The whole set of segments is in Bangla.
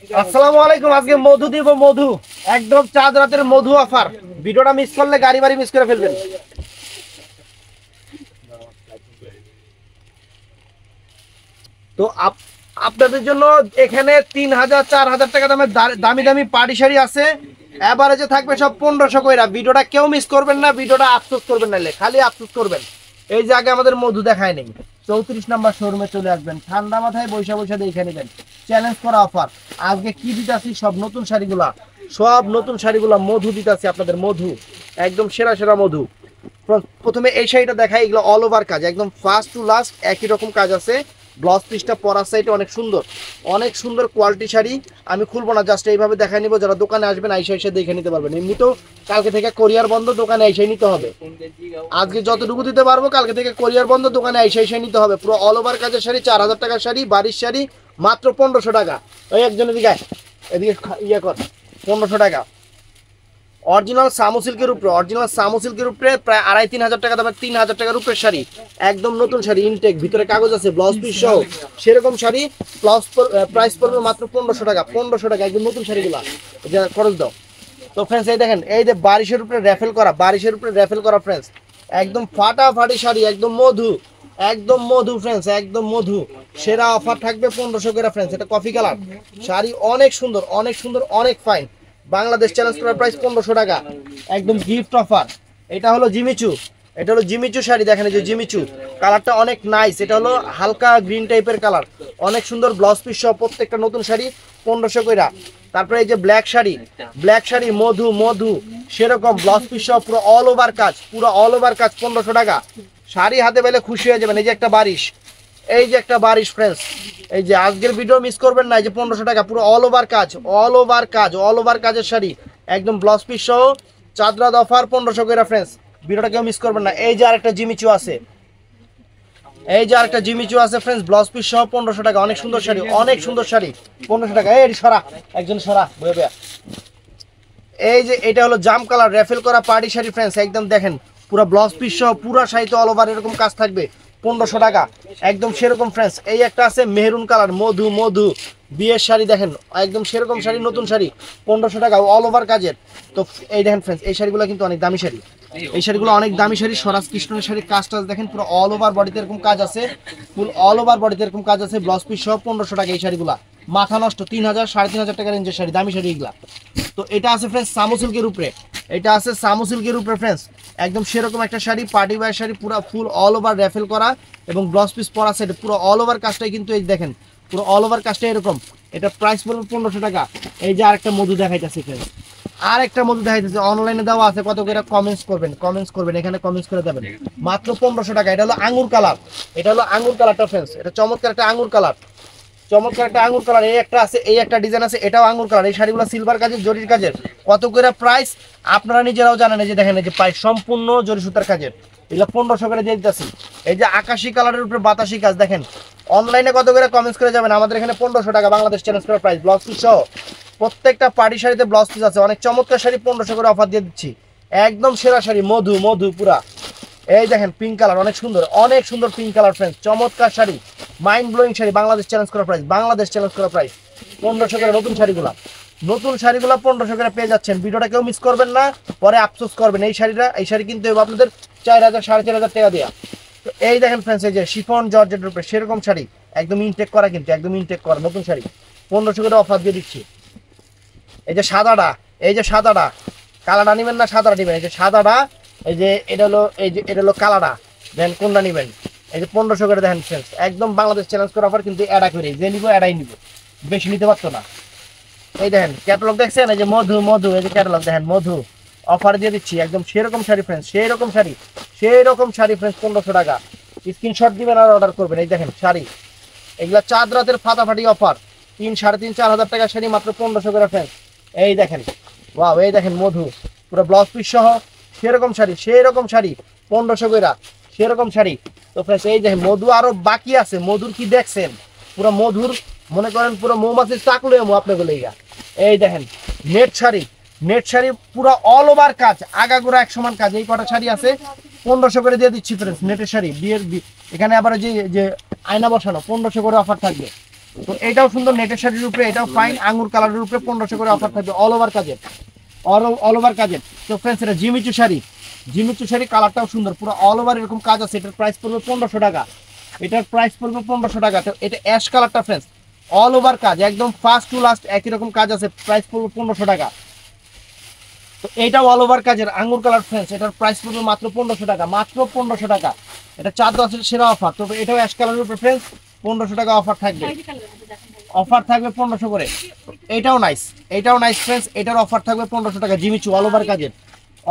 আসসালামু আলাইকুম। আজকে মধু দিব, মধু একদম চাঁদ রাতের মধু অফার। ভিডিওটা মিস করলে গাড়ি বাড়ি মিস করে ফেলবেন। তো আপনাদের জন্য এখানে 3000 4000 টাকা দামের দামি দামি পাটি শাড়ি আছে। এভারেজে থাকবে সব 1500 কইরা। ভিডিওটা কেউ মিস করবেন না, ভিডিওটা আফসোস করবেন না, খালি আফসোস করবেন। এই যে আগে আমাদের মধু দেখায় নেই, 34 নাম্বার শোরুমে চলে আসবেন, ঠান্ডা মাথায় বৈশা বৈশা দেখে নেবেন। চ্যালেঞ্জ করা অফার। আজকে কি দিতেছি, সব নতুন শাড়িগুলা, সব নতুন শাড়িগুলা মধু দিতেছি আপনাদের। মধু একদম সেরা সেরা মধু। প্রথমে এই শাড়িটা দেখাই, এগুলো অল ওভার কাজ, একদম ফার্স্ট টু লাস্ট একই রকম কাজ আছে। ব্লাউজ পিসটা পরার সাইডে অনেক সুন্দর, অনেক সুন্দর কোয়ালিটি শাড়ি। আমি খুলবো না, জাস্ট এইভাবে দেখাই নিব। যারা দোকানে আসবেন আইসা এসে দেখে নিতে পারবেন। এমনিতেও কালকে থেকে কোরিয়ার বন্ধ, দোকানে এসে নিতে হবে। আজকে যতটুকু দিতে পারবো, কালকে থেকে কোরিয়ার বন্ধ, দোকানে এসে নিতে হবে। পুরো অল ওভার কাজের শাড়ি, 4000 টাকার শাড়ি, বাড়ির শাড়ি মাত্র 1500 টাকা। ওই একজনের দিকে এদিকে ইয়ে কর, 1500 টাকা। অরিজিনাল সামু সিল্কের উপরে, অরিজিনাল সামু সিল্কের উপরে প্রায় 2500-3000 টাকা দামের 3000 টাকার উপরে শাড়ি। একদম নতুন শাড়ি, ইনটেক, ভিতরে কাগজ আছে, ব্লাউজ পিস সহ সেরকম শাড়ি। প্রাইস পড়বে মাত্র 1500 টাকা। 1500 টাকা একদম নতুন শাড়িগুলা, খরচ দাও। তো ফ্রেন্ডস এই দেখেন, এই যে বারিশের উপরে র্যাফেল করা, বারিশের উপরে র্যাফেল করা ফ্রেন্ডস, একদম ফাটাফাটি শাড়ি, একদম মধু, একদম মধু ফ্রেন্ডস, একদম মধু। সেরা অফার থাকবে 1500 করে ফ্রেন্ডস। এটা কফি কালার শাড়ি, অনেক সুন্দর, অনেক সুন্দর, অনেক ফাইন। বাংলাদেশ চ্যালেঞ্জ করার প্রাইস 1500 টাকা, একদম গিফট অফার। এটা হলো জিমিচু, এটা হলো জিমিচু শাড়ি। দেখেন এই যে জিমিচু কালারটা অনেক নাইস। এটা হলো হালকা গ্রিন টাইপের কালার, অনেক সুন্দর। ব্লাউজ পিস সহ প্রত্যেকটা নতুন শাড়ি 1500 কইরা। তারপরে এই যে ব্ল্যাক শাড়ি, ব্ল্যাক শাড়ি মধু, মধু সেরকম ব্লাউজ পিস সহ পুরো অল ওভার কাজ, পুরো অল ওভার কাজ 1500 টাকা। শাড়ি হাতে পেলে খুশি হয়ে যাবেন। এই যে একটা বারিশ, এই যে একটা বারিশ ফ্রেন্ডস, এই যে আজকের ভিডিও মিস করবেন না। এই যে 1500 টাকা, পুরো অল ওভার কাজ, অল ওভার কাজ, অল ওভার কাজের শাড়ি, একদম ব্লাউজ পিস সহ চাঁদরাত অফার 1500 করে ফ্রেন্ডস। ভিডিওটা কেউ মিস করবেন না। এই যে আরেকটা জিমিচু আছে, এই যে আরেকটা জিমিচু আছে ফ্রেন্ডস, ব্লাউজ পিস সহ 1500 টাকা। অনেক সুন্দর শাড়ি, অনেক সুন্দর শাড়ি, 1500 টাকা। এই সরা, একজন সরা বইয়া। এই যে এটা হলো জাম কালার র্যাফেল করা পার্টি শাড়ি ফ্রেন্ডস, একদম দেখেন পুরো ব্লাউজ পিস সহ পুরো শাড়িতে অল ওভার এরকম কাজ থাকবে, 1500 টাকা একদম সেরকম ফ্রেন্ডস। এই একটা আছে মেহরুন কালার, মধু, মধু বিয়ের শাড়ি, দেখেন একদম সেরকম শাড়ি, নতুন শাড়ি 1500 টাকা অল ওভার কাজের। তো এই দেখেন ফ্রেন্ডস, এই শাড়িগুলো কিন্তু অনেক দামি শাড়ি, এই শাড়িগুলো অনেক দামি শাড়ি। স্বরাজ কৃষ্ণের শাড়ির কাজটা দেখেন, পুরো অল ওভার বডিতে এরকম কাজ আছে, ফুল অল ওভার বডিতে এরকম কাজ আছে, ব্লাউজ পিস সহ 1500 টাকা। এই শাড়িগুলা মাথা নষ্ট, 3000 3500 টাকা রেঞ্জের শাড়ি, দামি শাড়ি এগুলা। তো এটা আছে ফ্রেন্ডস সামু সিল্কের উপরে, এটা আছে সামু সিল্কের উপরে ফ্রেন্ডস, একদম সেরকম একটা শাড়ি, পার্টি ওয়্যার শাড়ি, পুরো ফুল অল ওভার র্যাফেল করা এবং ব্লাউজ পিস পরা সেট, পুরো অল ওভার কাজটাই কিন্তু এই দেখেন, পুরো অল ওভার কাজটা এরকম। এটা প্রাইস পড়বে 1500 টাকা। এই যে আরেকটা মধু দেখাইতেছে ফ্রেন্ডস, আর একটা মধু দেখাইতেছে, অনলাইনে দেওয়া আছে, কত করে কমেন্টস করবেন, কমেন্টস করবেন, এখানে কমেন্টস করে দেবেন, মাত্র 1500 টাকা। এটা হলো আঙ্গুর কালার, এটা হলো আঙ্গুর কালারটা ফ্রেন্ডস, এটা চমৎকার একটা আঙ্গুর কালার, চমৎকার একটা আঙ্গুর কালার। এই একটা আছে, এই একটা ডিজাইন আছে, এটাও আঙ্গুর কালার। এই শাড়িগুলো সিলভার কাজের, জরির কাজের। কত করে প্রাইস আপনারা নিজেরাও জানেন। এই যে দেখেন, এই যে প্রাইস সম্পূর্ণ জরি সুতার কাজের, এগুলো 1500 করে দিয়ে দিতেছি। এই যে আকাশি কালারের উপরে বাতাসি কাজ, দেখেন অনলাইনে কত করে কমেন্টস করে যাবেন। আমাদের এখানে 1500 টাকা বাংলাদেশ চ্যালেঞ্জ করার প্রাইস, ব্লাউজ পিস সহ প্রত্যেকটা পার্টি শাড়িতে ব্লাউজ পিস আছে। অনেক চমৎকার শাড়ি 1500 করে অফার দিয়ে দিচ্ছি, একদম সেরা শাড়ি, মধু, মধু পুরা। এই দেখেন পিঙ্ক কালার, অনেক সুন্দর, অনেক সুন্দর পিঙ্ক কালার ফ্রেন্ডস, চমৎকার sari, mind blowing sari, Bangladesh challenge করা প্রাইস, বাংলাদেশ চ্যালেঞ্জ করা প্রাইস 1500 করে। নতুন শাড়িগুলা, নতুন শাড়িগুলো 1500 করে পেয়ে যাচ্ছেন। ভিডিওটা কেউ মিস করবেন না, পরে আফসোস করবেন। এই শাড়িটা, এই শাড়ি কিন্তু আপনাদের 4000 4500 টাকা দেওয়া। তো এই দেখেন ফ্রেন্ডস, এই যে শিফন জর্জেটের উপরে সেরকম শাড়ি, একদম ইনটেক করা, কিন্তু একদম ইনটেক করা নতুন শাড়ি 1500 করে অফার দিয়ে দিচ্ছি। এই যে সাদাটা, এই যে সাদাটা, কালারটা নেবেন না সাদাটা নেবেন। এই যে সাদাটা, এই যে এটা হলো, এই যে এটা হলো কালারটা, দেন কোনটা নেবেন। এই যে 1500 করে দেখেন ফ্রেন্ডস, একদম বাংলাদেশ চ্যালেঞ্জ করা অফার, কিন্তু অ্যাডা করে যে নিব অ্যাডাই নিব, বেশি নিতে পারতো না। এই দেখেন ক্যাটালগ দেখছেন, এই যে মধু, মধু, এই যে ক্যাটালগ দেখেন, মধু অফার দিয়ে দিচ্ছি, একদম সেরকম শাড়ি ফ্রেন্ডস, সেই রকম শাড়ি, সেই রকম শাড়ি ফ্রেন্ডস 1500 টাকা। স্ক্রিনশট দিবেন আর অর্ডার করবেন। এই দেখেন শাড়ি, এগুলা চাঁদ রাতের ফাটাফাটি অফার, 3 3.5 4000 টাকা শাড়ি মাত্র 1500 করে ফ্রেন্ডস। এই দেখেন ওয়াও, এই দেখেন মধু, পুরো ব্লাউজ পিস সহ সেরকম শাড়ি, সেই রকম শাড়ি 1500 করে সেরকম শাড়ি। তো ফ্রেন্ডস এই দেখেন মধু আরো বাকি আছে, মধুর কি দেখছেন, পুরো মধুর মনে করেন পুরো মৌমাছির চাকলে আপনাকে লেগা। এই দেখেন নেট শাড়ি, নেট শাড়ি পুরো অল ওভার কাজ, আগাগোড়া এক সমান কাজ। এই কটা শাড়ি আছে 1500 করে দিয়ে দিচ্ছি ফ্রেন্ডস, নেটের শাড়ি, বিয়ের এখানে আবার যে যে আয়না বসানো 1500 করে অফার থাকবে। তো এটাও সুন্দর নেটের শাড়ির উপরে, এটাও ফাইন আঙ্গুর কালারের উপরে 1500 করে অফার থাকবে অল ওভার কাজের, অল ওভার কাজের। তো ফ্রেন্ডস এটা জিমিচু শাড়ি, জিমিচু শাড়ি কালারটাও সুন্দর, পুরো অল ওভার এরকম কাজ আছে। এটার প্রাইস পড়বে 1500 টাকা, এটার প্রাইস পড়বে 1500 টাকা। তো এটা অ্যাশ কালারটা ফ্রেন্ডস অল ওভার কাজ, একদম ফার্স্ট টু লাস্ট একই রকম কাজ আছে, প্রাইস পড়বে 1500 টাকা। তো এইটাও অল ওভার কাজের আঙ্গুর কালার ফ্রেন্ডস, এটার প্রাইস পড়বে মাত্র 1500 টাকা, মাত্র 1500 টাকা। এটা 4-10 সেরা অফার। তো এটাও অ্যাশ কালারের উপরে ফ্রেন্ডস 1500 টাকা অফার থাকবে, অফার থাকবে 1500 করে। এটাও নাইস, এটাও নাইস ফ্রেন্ডস, এটার অফার থাকবে 1500 টাকা। জিমিচু অল ওভার কাজের,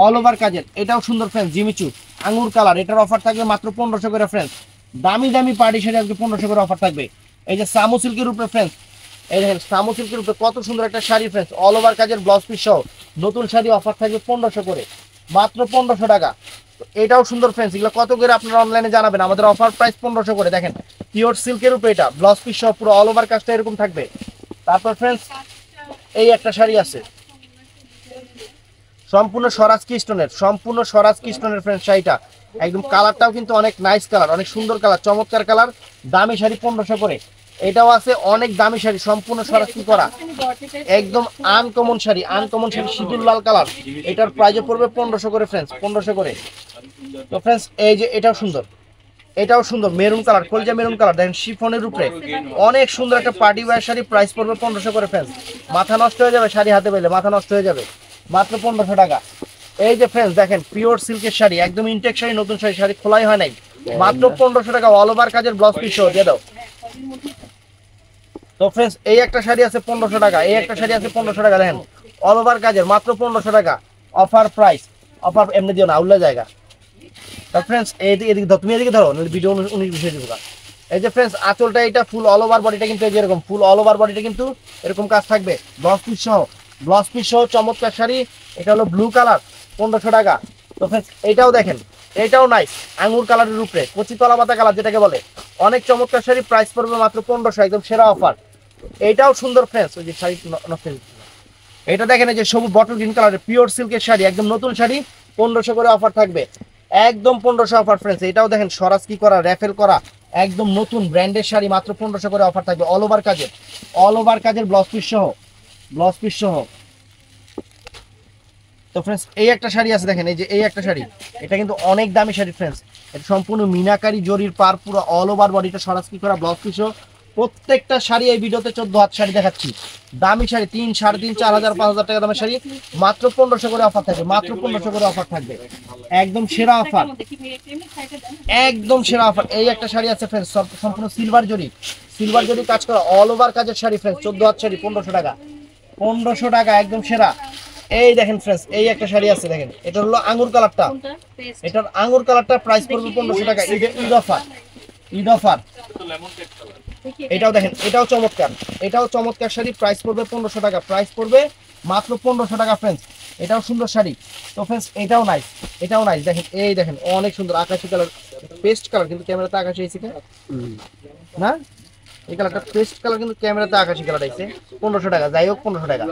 অল ওভার কাজের, এটাও সুন্দর ফ্রেন্ডস জিমিচু আঙ্গুর কালার, এটার অফার থাকবে মাত্র 1500 করে ফ্রেন্ডস। দামি দামি পার্টি শাড়ি আজকে 1500 করে অফার থাকবে। এই যে সামু সিল্কের উপরে ফ্রেন্ডস, এই দেখেন সামু সিল্কের উপরে কত সুন্দর একটা শাড়ি ফ্রেন্ডস, অল ওভার কাজের ব্লাউজ পিস সহ নতুন শাড়ি, অফার থাকবে 1500 করে, মাত্র 1500 টাকা। তো এটাও সুন্দর ফ্রেন্ডস, এগুলো কত করে আপনারা অনলাইনে জানাবেন, আমাদের অফার প্রাইস 1500 করে। দেখেন পিওর সিল্কের উপরে এটা ব্লাউজ পিস সহ পুরো অল ওভার কাজটা এরকম থাকবে। তারপর ফ্রেন্ডস এই একটা শাড়ি আছে সম্পূর্ণ স্বরাজ কি স্টোনের, সম্পূর্ণ স্বরাজ কি স্টোনের ফ্রেন্ডস শাড়িটা, একদম কালারটাও কিন্তু অনেক নাইস কালার, অনেক সুন্দর কালার, চমৎকার কালার, দামি শাড়ি 1500 করে। এটাও আছে অনেক দামি শাড়ি, সম্পূর্ণ স্বরাজ কি করা, একদম আনকমন শাড়ি, আনকমন শাড়ি সিঁদুর লাল কালার, এটার প্রাইসে পড়বে 1500 করে ফ্রেন্ডস, 1500 করে। তো ফ্রেন্ডস এই যে এটাও সুন্দর, এটাও সুন্দর মেরুন কালার, কলজা মেরুন কালার, দেখেন শিফনের উপরে অনেক সুন্দর একটা পার্টি ওয়্যার শাড়ি, প্রাইস পড়বে 1500 করে ফ্রেন্ডস। মাথা নষ্ট হয়ে যাবে শাড়ি হাতে পেলে, মাথা নষ্ট হয়ে যাবে, মাত্র 1500 টাকা। এই যে ফ্রেন্ডস দেখেন পিওর সিল্কের শাড়ি, একদম ইনটেক শাড়ি, নতুন শাড়ি, শাড়ি খোলাই হয় নাই, মাত্র 1500 টাকা, অল ওভার কাজের ব্লাউজ পিস সহ দিয়ে দাও। তো ফ্রেন্ডস এই একটা শাড়ি আছে 1500 টাকা, এই একটা শাড়ি আছে 1500 টাকা, দেখেন অল ওভার কাজের, মাত্র 1500 টাকা অফার প্রাইস, অফার এমনি দিও না উল্লা জায়গা। তা ফ্রেন্ডস এদিকে ধরো, তুমি এদিকে ধরো ভিডিও 19-20 দিব। এই যে ফ্রেন্ডস আঁচলটা এটা ফুল অল ওভার বডিটা কিন্তু এই যে এরকম ফুল অল ওভার বডিটা কিন্তু এরকম কাজ থাকবে, ব্লাউজ পিস সহ, ব্লাউজ পিস সহ চমৎকার শাড়ি। এটা হলো ব্লু কালার 1500 টাকা। তো ফ্রেন্ডস এইটাও দেখেন, এটাও নাইস আঙ্গুর কালারের উপরে কচি তলা পাতা কালার যেটাকে বলে, অনেক চমৎকার শাড়ি, প্রাইস পড়বে মাত্র 1500, একদম সেরা অফার। এইটাও সুন্দর ফ্রেন্ডস, ওই যে শাড়ি নষ্ট, এটা দেখেন এই যে সবুজ বটল গ্রিন কালারের পিওর সিল্কের শাড়ি, একদম নতুন শাড়ি, 1500 করে অফার থাকবে, একদম 1500 অফার ফ্রেন্ডস। এটাও দেখেন স্বরাজ কি করা, র্যাফেল করা, একদম নতুন ব্র্যান্ডের শাড়ি, মাত্র 1500 করে অফার থাকবে, অল ওভার কাজের, অল ওভার কাজের ব্লাউজ পিস সহ, ব্লাউজ পিস সহ। তো ফ্রেন্ডস এই একটা শাড়ি আছে দেখেন, এই যে এই একটা শাড়ি, এটা কিন্তু অনেক দামি শাড়ি ফ্রেন্ডস, এটা সম্পূর্ণ মিনাকারি জরির পার, পুরো অল ওভার বডিটা স্বরাজ কি করা, ব্লাউজ পিস সহ। প্রত্যেকটা শাড়ি এই ভিডিওতে 14 হাত শাড়ি দেখাচ্ছি, দামি শাড়ি 3, 3.5, 4,000, 5,000 টাকা দামের শাড়ি, মাত্র 1500 করে অফার থাকবে, মাত্র 1500 করে অফার থাকবে, একদম সেরা অফার, একদম সেরা অফার। এই একটা শাড়ি আছে ফ্রেন্ডস সম্পূর্ণ সিলভার জরি, সিলভার জরি কাজ করা অল ওভার কাজের শাড়ি ফ্রেন্ডস, 14 হাত শাড়ি 1500 টাকা, 1500 টাকা, একদম সেরা। এই দেখেন ফ্রেন্ডস এই একটা শাড়ি আছে দেখেন, এটা হলো আঙ্গুর কালারটা, এটার আঙ্গুর কালারটা প্রাইস পড়বে 1500 টাকা, ঈদ অফার, ঈদ অফার। এটাও দেখেন, এটাও চমৎকার, এটাও চমৎকার শাড়ি, প্রাইস পড়বে 1500 টাকা, প্রাইস পড়বে মাত্র 1500 টাকা ফ্রেন্ডস। এটাও সুন্দর শাড়ি। তো ফ্রেন্ডস এটাও নাইস, এটাও নাইস, দেখেন এই দেখেন অনেক সুন্দর আকাশি কালার, পেস্ট কালার, কিন্তু ক্যামেরাতে আকাশি আইছে না, এই কালারটা পেস্ট কালার, কিন্তু ক্যামেরাতে আকাশি কালার আইছে, 1500 টাকা, যাই হোক 1500 টাকা।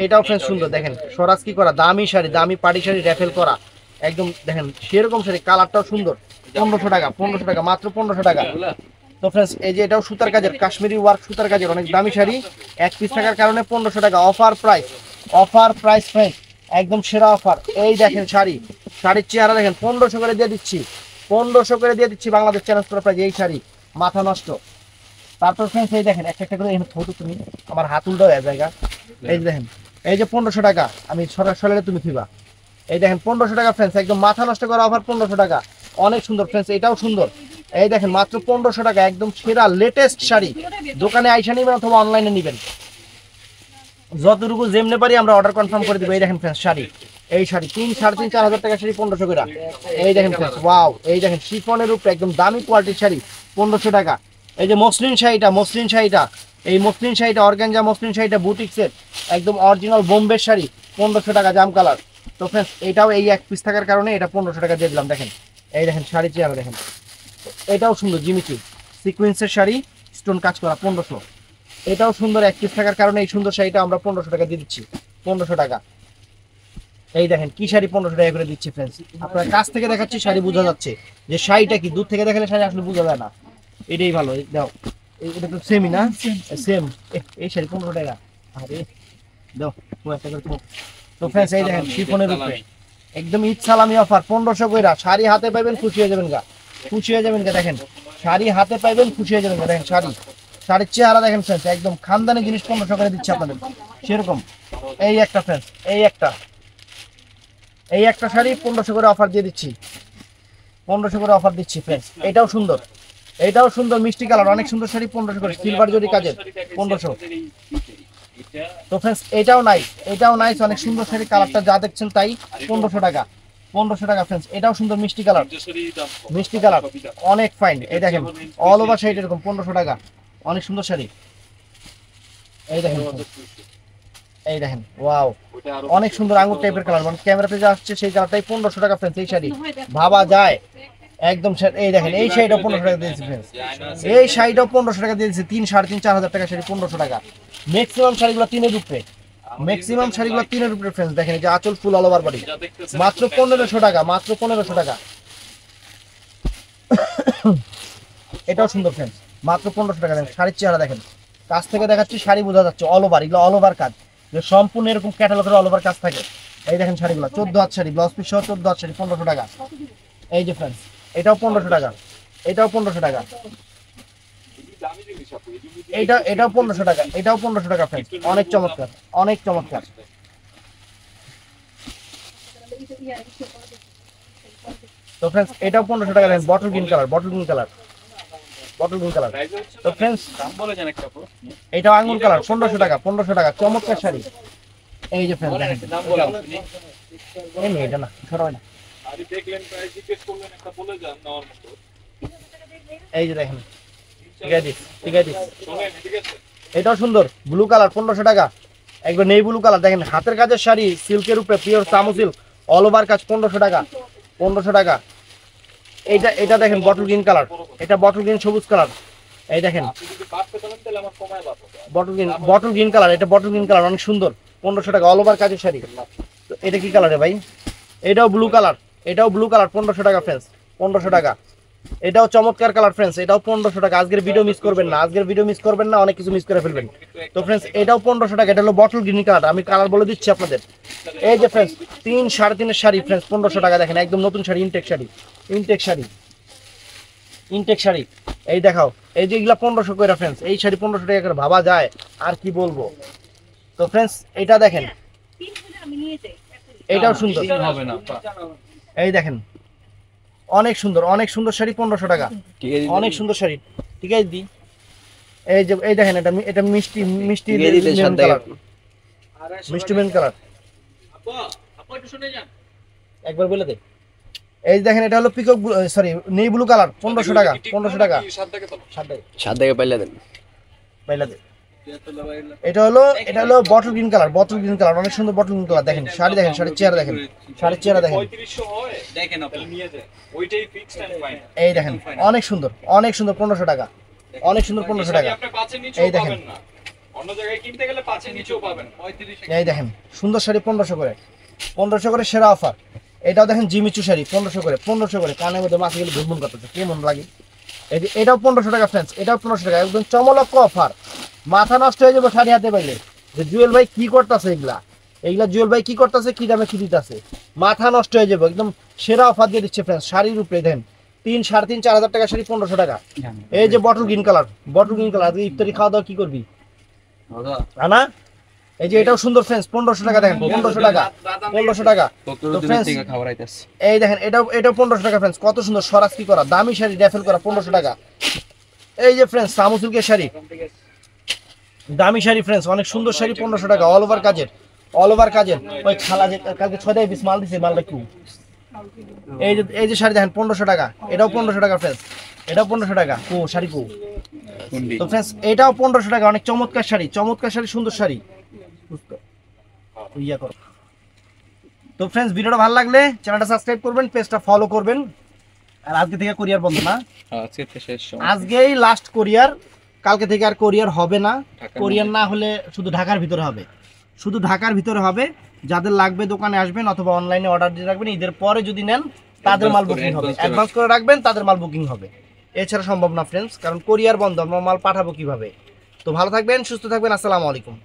এটাও ফ্রেন্ডস সুন্দর, দেখেন স্বরাজ কি করা, দামি শাড়ি, দামি পার্টি শাড়ি, র্যাফেল করা, একদম দেখেন সেরকম শাড়ি, কালারটাও সুন্দর, 1500 টাকা, 1500 টাকা, মাত্র 1500 টাকা। তো ফ্রেন্ডস এই যে এটাও সুতার কাজের, কাশ্মীরি ওয়ার্ক সুতার কাজের, অনেক দামি শাড়ি, এক পিস থাকার কারণে 1500 টাকা offer price, offer price friends, একদম সেরা অফার। এই দেখেন শাড়ি, শাড়ির চেহারা দেখেন, 1500 করে দিয়ে দিচ্ছি, 1500 করে দিয়ে দিচ্ছি, বাংলাদেশ চ্যালেঞ্জ করা প্রাইস এই শাড়ি, মাথা নষ্ট। তারপর ফ্রেন্ডস এই দেখেন একটা একটা করে ফটো, তুমি আমার হাত উল্টো হয়ে জায়গা, এই দেখেন এই যে 1500 টাকা, আমি সরাসরি তুমি থিবা, এই দেখেন 1500 টাকা ফ্রেন্ডস, একদম মাথা নষ্ট করা অফার, 1500 টাকা, অনেক সুন্দর ফ্রেন্ডস, এটাও সুন্দর। এই দেখেন মাত্র 1500 টাকা, একদম সেরা লেটেস্ট শাড়ি, দোকানে আইসা নিবেন অথবা অনলাইনে নেবেন, যতটুকু যেমনে পারি আমরা অর্ডার কনফার্ম করে দিব। এই দেখেন ফ্রেন্ডস শাড়ি, এই শাড়ি 3, 3.5, 4,000 টাকা শাড়ি 1500 করে। এই দেখেন ফ্রেন্ডস ওয়াও, এই দেখেন শিফনের উপরে একদম দামি কোয়ালিটির শাড়ি 1500 টাকা। এই যে মসলিন শাড়িটা, মসলিন শাড়িটা, এই মসলিন শাড়িটা অর্গানজা মসলিন শাড়িটা বুটিক্সের একদম অরিজিনাল বোম্বে শাড়ি, 1500 টাকা, জাম কালার। তো ফ্রেন্ডস এটাও এই এক পিস থাকার কারণে এটা 1500 টাকা দিয়ে দিলাম। দেখেন এই দেখেন শাড়ি চেহারা দেখেন, এটাও সুন্দর জিমিচু সিকোয়েন্সের শাড়ি, স্টোন কাজ করা, 1500। এটাও সুন্দর, এক পিস থাকার কারণে এই সুন্দর শাড়িটা আমরা 1500 টাকা দিয়ে দিচ্ছি, 1500 টাকা। এই দেখেন কি শাড়ি 1500 টাকা করে দিচ্ছি ফ্রেন্ডস, আপনার কাছ থেকে দেখাচ্ছি শাড়ি বোঝা যাচ্ছে যে শাড়িটা কি, দূর থেকে দেখালে শাড়ি আসলে বোঝা যায় না, এটাই ভালো। দাও এটা তো সেমই না, সেম। এই শাড়ি 15 টাকা। আরে দাও একটা করে তুমি। তো ফ্রেন্ডস এই দেখেন শিফনের উপরে একদম ঈদ সালামি অফার 1500 কইরা শাড়ি হাতে পাইবেন, খুশি হয়ে যাবেন গা, খুশি হয়ে যাবেন গা। দেখেন শাড়ি হাতে পাইবেন, খুশি হয়ে যাবেন গা। দেখেন শাড়ির চেহারা দেখেন ফ্রেন্ডস, একদম খানদানি জিনিস 1500 করে দিচ্ছে আপনাদের সেরকম। এই একটা ফ্রেন্ডস, এই একটা শাড়ি 1500 করে অফার দিয়ে দিচ্ছি, 1500 করে অফার দিচ্ছি ফ্রেন্ডস। এটাও সুন্দর, এটাও সুন্দর মিষ্টি কালার, অনেক সুন্দর শাড়ি 1500 করে, সিলভার জরি কাজের 1500। তো ফ্রেন্ডস এটাও নাইস, অনেক সুন্দর শাড়ি, কালারটা যা দেখছেন তাই 1500 টাকা, 1500 টাকা ফ্রেন্ডস। এটাও সুন্দর মিষ্টি কালার, অনেক ফাইন। এই দেখেন অল ওভার শাড়ি এরকম 1500 টাকা, অনেক সুন্দর শাড়ি। এই দেখেন ওয়াও, অনেক সুন্দর আঙ্গুর টাইপের কালার, মানে ক্যামেরাতে যা আসছে সেই কালারটাই 1500 টাকা ফ্রেন্ডস। এই শাড়ি ভাবা যায় একদম। এই দেখেন এই শাড়িটাও 1500 টাকা দিয়েছি ফ্রেন্ডস, এই শাড়িটাও 1500 টাকা দিয়েছি। 3, 3.5, 4000 টাকা শাড়ি 1500 টাকা। ম্যাক্সিমাম শাড়িগুলো 3 এর উপরে, ম্যাক্সিমাম শাড়িগুলো 3 এর উপরে ফ্রেন্ডস। দেখেন এই যে আঁচল ফুল অল ওভার বডি, মাত্র 1500 টাকা, মাত্র 1500 টাকা। এটাও সুন্দর ফ্রেন্ডস, মাত্র 1500 টাকা। দেখেন শাড়ির চেহারা দেখেন, কাছ থেকে দেখাচ্ছি শাড়ি বোঝা যাচ্ছে অল ওভার, এগুলো অল ওভার কাজ, যে সম্পূর্ণ এরকম ক্যাটালগের অল ওভার কাজ থাকে। এই দেখেন শাড়িগুলো 14 হাত শাড়ি, ব্লাউজ পিস সহ 14 হাত শাড়ি 1500 টাকা। এই যে ফ্রেন্ডস এটাও 1500 টাকা, এটাও 1500 টাকা, এটাও 1500 টাকা, এটাও 1500 টাকা ফ্রেন্ডস। অনেক চমৎকার, অনেক চমৎকার। তো ফ্রেন্ডস এটাও 1500 টাকা। দেখেন bottle green colour, bottle green colour. তো ফ্রেন্ডস এটাও আঙ্গুর কালার 1500 টাকা, 1500 টাকা, চমৎকার শাড়ি। এই যে ফ্রেন্ডস দেখেন এই মেয়েটা না সরাই না, এই যে দেখেন ঠিক আছে। এটাও সুন্দর ব্লু কালার 1500 টাকা, একবার নেই ব্লু কালার। দেখেন হাতের কাজের শাড়ি, সিল্কের উপরে পিওর সামু সিল্ক, অল ওভার কাজ 1500 টাকা, 1500 টাকা। এটা দেখেন বটল গ্রিন কালার, এটা বটল গ্রিন সবুজ কালার। এই দেখেন বটল গ্রিন কালার, এটা বটল গ্রিন কালার, অনেক সুন্দর 1500 টাকা, অল ওভার কাজের শাড়ি। তো এটা কি কালারে ভাই? এটাও ব্লু কালার, এটাও ব্লু কালার 1500 টাকা ফ্রেন্ডস, 1500 টাকা। এটাও চমৎকার কালার ফ্রেন্ডস, এটাও 1500 টাকা। আজকের ভিডিও মিস করবেন না, আজকের ভিডিও মিস করবেন না, অনেক কিছু মিস করে ফেলবেন। তো ফ্রেন্ডস এটাও 1500 টাকা, এটা হলো বটল গ্রিন কালার, আমি কালার বলে দিচ্ছি আপনাদের। এই যে ফ্রেন্ডস 3, 3.5 এর শাড়ি ফ্রেন্ডস 1500 টাকা। দেখেন একদম নতুন শাড়ি, ইনটেক শাড়ি, ইনটেক শাড়ি। এই দেখাও, এই যে এগুলা 1500 করে ফ্রেন্ডস, এই শাড়ি 1500 টাকা করে, ভাবা যায় আর কি বলবো। তো ফ্রেন্ডস এটা দেখেন, এটাও সুন্দর, এই দেখেন অনেক সুন্দর, অনেক সুন্দর শাড়ি 1500 টাকা, অনেক সুন্দর শাড়ি। ঠিক আছে দি, এই যে এই দেখেন এটা মিষ্টি মেরুন কালার, মিষ্টি মেরুন কালার। একবার বলে দে। এই দেখেন এটা হলো পিকক, সরি নেই ব্লু কালার 1500 টাকা, 1500 টাকা। 7 টাকা পাইলা দেন, পাইলা দে। এটা হলো bottle green colour, bottle green colour, অনেক সুন্দর বটল গ্রিন কালার। দেখেন শাড়ি, দেখেন শাড়ির চেহারা দেখেন, শাড়ির চেহারা দেখেন। এই দেখেন অনেক সুন্দর, অনেক সুন্দর 1500 টাকা, অনেক সুন্দর 1500 টাকা। এই দেখেন এই দেখেন সুন্দর শাড়ি 1500 করে, 1500 করে সেরা অফার। এটাও দেখেন জিমিচু শাড়ি 1500 করে, 1500 করে। কানের মধ্যে মাছ গেলে ঘুরঘুর করতেছে, কেমন লাগে। এটাও 1500 টাকা ফ্রেন্ডস, এটাও 1500 টাকা, একদম চমলক্ষ অফার। মাথা নষ্ট হয়ে যাবে শাড়ি হাতে পাইলে, যে জুয়েল ভাই কি করতেছে, এইগুলা জুয়েল ভাই কি করতেছে, কি দামে কি দিতেছে, মাথা নষ্ট হয়ে যাবে। একদম সেরা অফার দিয়ে দিচ্ছে ফ্রেন্ডস শাড়ির উপরে। দেন 3, 3.5, 4,000 টাকা শাড়ি 1500 টাকা। এই যে bottle green colour, bottle green colour, ইফতারি খাওয়া দাওয়া কি করবি আনা। এই যে এটাও সুন্দর ফ্রেন্ডস 1500 টাকা। দেখেন 1500 টাকা, 1500 টাকা। এই দেখেন এটাও 1500 টাকা ফ্রেন্ডস, কত সুন্দর সরাস কি করা, দামি শাড়ি র্যাফেল করা 1500 টাকা। এই যে ফ্রেন্ডস সামু সিল্কের শাড়ি, দামি শাড়ি ফ্রেন্ডস, অনেক সুন্দর শাড়ি 1500 টাকা, অল ওভার কাজের, অল ওভার কাজের। ওই খালা যে কালকে 6 পিস মাল দিছে, মালটা একটু। এই যে শাড়ি দেখেন 1500 টাকা, এটাও 1500 টাকা ফ্রেন্ডস, এটাও 1500 টাকা। ও শাড়ি কো। তো ফ্রেন্ডস এটাও 1500 টাকা, অনেক চমৎকার শাড়ি, চমৎকার শাড়ি, সুন্দর শাড়ি। ইয়া করো। তো ফ্রেন্ডস ভিডিওটা ভালো লাগলে চ্যানেলটা সাবস্ক্রাইব করবেন, পেজটা ফলো করবেন। আর আজকে থেকে কোরিয়ার বন্ধ না, আজকেই লাস্ট কোরিয়ার, কালকে থেকে আর কোরিয়ার হবে না। কোরিয়ার না হলে শুধু ঢাকার ভিতরে হবে, শুধু ঢাকার ভিতরে হবে। যাদের লাগবে দোকানে আসবেন অথবা অনলাইনে অর্ডার দিয়ে রাখবেন। ঈদের পরে যদি নেন তাদের মাল বুকিং হবে, অ্যাডভান্স করে রাখবেন, তাদের মাল বুকিং হবে। এছাড়া সম্ভব না ফ্রেন্ডস, কারণ কোরিয়ার বন্ধ, আমরা মাল পাঠাবো কিভাবে। তো ভালো থাকবেন, সুস্থ থাকবেন, আসসালামু আলাইকুম।